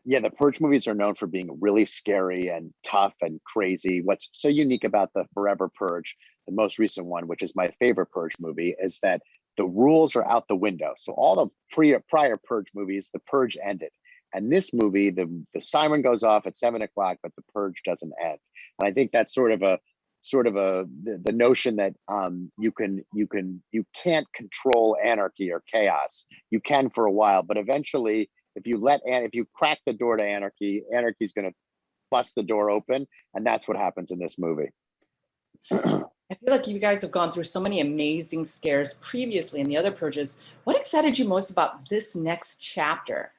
Yeah, the Purge movies are known for being really scary and tough and crazy. What's so unique about the Forever Purge, the most recent one, which is my favorite Purge movie, is that the rules are out the window. So all the prior Purge movies, the Purge ended. And this movie, the siren goes off at 7 o'clock, but the Purge doesn't end. And I think that's the notion that you can't control anarchy or chaos. You can for a while, but eventually, if you crack the door to anarchy, anarchy's going to bust the door open, and that's what happens in this movie. I feel like you guys have gone through so many amazing scares previously in the other Purges. What excited you most about this next chapter?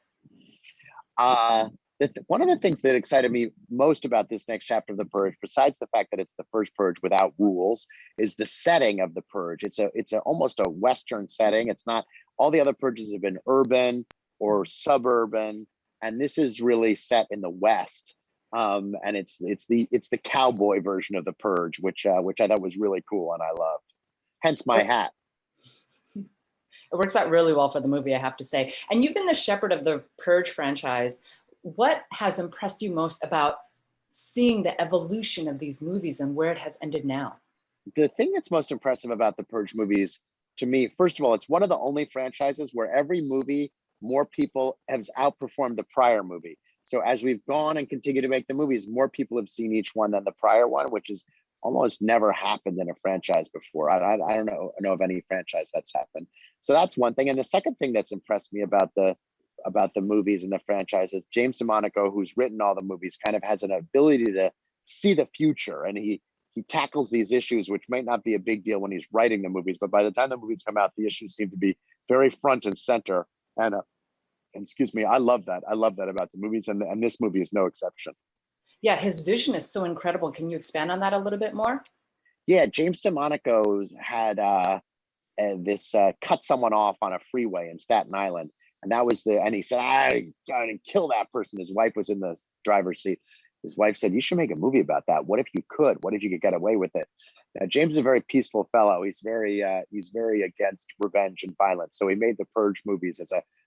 One of the things that excited me most about this next chapter of the Purge, besides the fact that it's the first Purge without rules, is the setting of the Purge. It's almost a Western setting. It's not, all the other Purges have been urban or suburban, and this is really set in the West. And it's the cowboy version of the Purge, which I thought was really cool and I loved. Hence my hat. It works out really well for the movie, I have to say. And you've been the shepherd of the Purge franchise. What has impressed you most about seeing the evolution of these movies and where it has ended now? The thing that's most impressive about the Purge movies, to me, first of all, it's one of the only franchises where every movie, more people has outperformed the prior movie. So as we've gone and continue to make the movies, more people have seen each one than the prior one, which is almost never happened in a franchise before. I don't know of any franchise that's happened. So that's one thing. And the second thing that's impressed me about the movies and the franchises, James DeMonaco, who's written all the movies, kind of has an ability to see the future, and he tackles these issues, which might not be a big deal when he's writing the movies, but by the time the movies come out, the issues seem to be very front and center. And excuse me, I love that. I love that about the movies, and this movie is no exception. Yeah, his vision is so incredible. Can you expand on that a little bit more? Yeah, James DeMonaco had this cut someone off on a freeway in Staten Island. And that was and he said, I gotta kill that person. His wife was in the driver's seat. His wife said, you should make a movie about that. What if you could? What if you could get away with it? Now, James is a very peaceful fellow. He's very against revenge and violence. So he made the Purge movies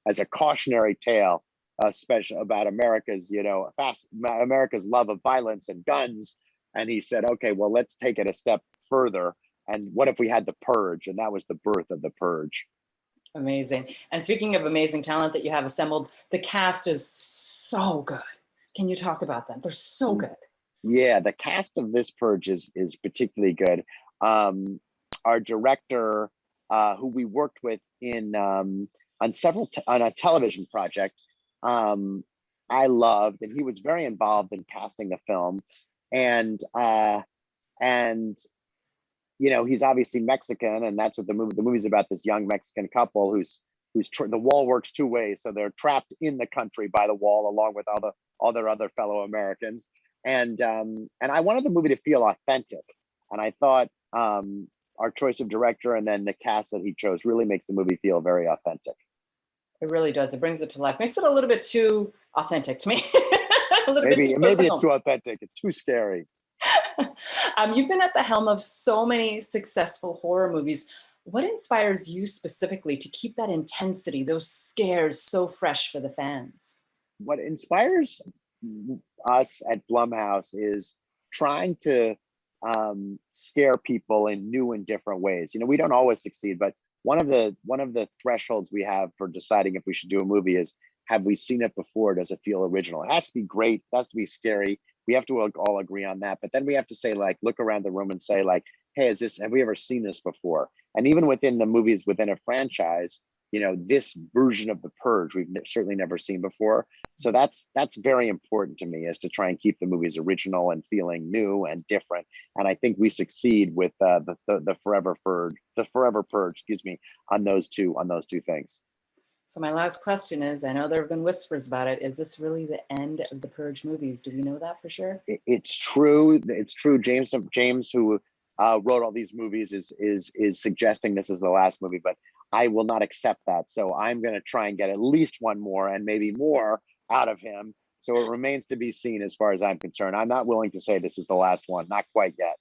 as a cautionary tale, special about America's love of violence and guns. And he said, okay, well, let's take it a step further. And what if we had the Purge? And that was the birth of the Purge. Amazing. And speaking of amazing talent that you have assembled, the cast is so good. Can you talk about them? They're so good. Yeah, the cast of this Purge is particularly good. Our director, who we worked with on a television project, I loved, and he was very involved in casting the film. And he's obviously Mexican, and that's what the movie's about, this young Mexican couple who's the wall works two ways. So they're trapped in the country by the wall along with all their other fellow Americans. And I wanted the movie to feel authentic. And I thought our choice of director and then the cast that he chose really makes the movie feel very authentic. It really does. It brings it to life. Makes it a little bit too authentic to me. Maybe it's too authentic. It's too scary. You've been at the helm of so many successful horror movies. What inspires you specifically to keep that intensity, those scares so fresh for the fans? What inspires us at Blumhouse is trying to scare people in new and different ways. We don't always succeed, but one of the thresholds we have for deciding if we should do a movie is, have we seen it before? Does it feel original? It has to be great. It has to be scary. We have to all agree on that. But then we have to say, look around the room and say, hey, have we ever seen this before? And even within the movies within a franchise, this version of the Purge, we've certainly never seen before. So that's very important to me, is to try and keep the movies original and feeling new and different. And I think we succeed with the Forever Purge, on those two things. So my last question is, I know there have been whispers about it. Is this really the end of the Purge movies? Do we know that for sure? It's true. It's true. James, who wrote all these movies, is suggesting this is the last movie, but I will not accept that. So I'm going to try and get at least one more and maybe more out of him. So it remains to be seen as far as I'm concerned. I'm not willing to say this is the last one. Not quite yet.